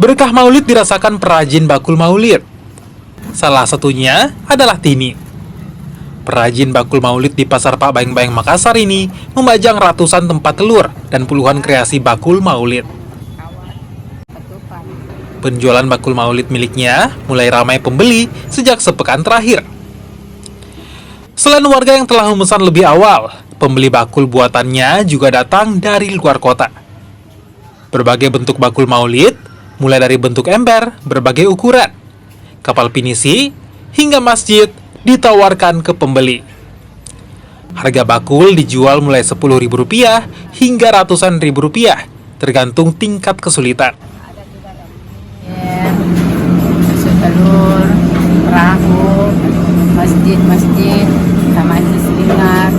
Berkah Maulid dirasakan perajin bakul Maulid. Salah satunya adalah Tini. Perajin bakul Maulid di Pasar Pak Bayang-Bayang Makassar ini memajang ratusan tempat telur dan puluhan kreasi bakul Maulid. Penjualan bakul Maulid miliknya mulai ramai pembeli sejak sepekan terakhir. Selain warga yang telah memesan lebih awal, pembeli bakul buatannya juga datang dari luar kota. Berbagai bentuk bakul Maulid, mulai dari bentuk ember, berbagai ukuran, kapal pinisi, hingga masjid, ditawarkan ke pembeli. Harga bakul dijual mulai Rp10.000 hingga ratusan ribu rupiah, tergantung tingkat kesulitan. Masuk telur, perahu, masjid, sama selingar.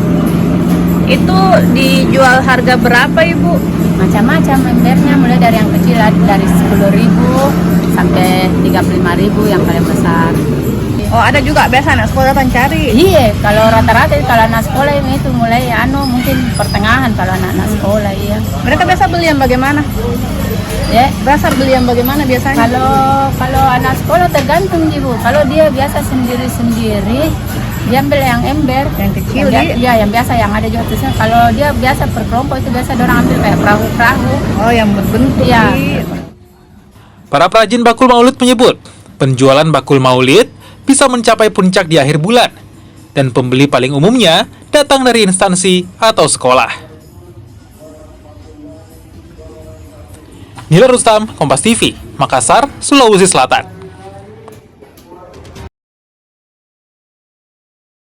Itu dijual harga berapa, Ibu? Macam-macam embernya, mulai dari yang kecil dari 10.000 sampai 35.000 yang paling besar. Oh, ada juga biasa anak sekolah kan cari. Iya, kalau rata-rata kalau anak sekolah ini itu mulai mungkin pertengahan kalau anak-anak sekolah iya. Mereka biasa beli yang bagaimana? Ya, Biasa beli yang bagaimana biasanya? kalau anak sekolah tergantung Ibu. Kalau dia biasa sendiri-sendiri, dia ambil yang ember, Yang kecil, yang biasa yang ada juga tulisnya. Kalau dia biasa per kelompok itu biasa orang ambil kayak perahu-perahu. Oh, yang berbentuk. Iya. Para perajin bakul Maulid menyebut, penjualan bakul Maulid bisa mencapai puncak di akhir bulan, dan pembeli paling umumnya datang dari instansi atau sekolah. Nila Rustam, Kompas TV, Makassar, Sulawesi Selatan.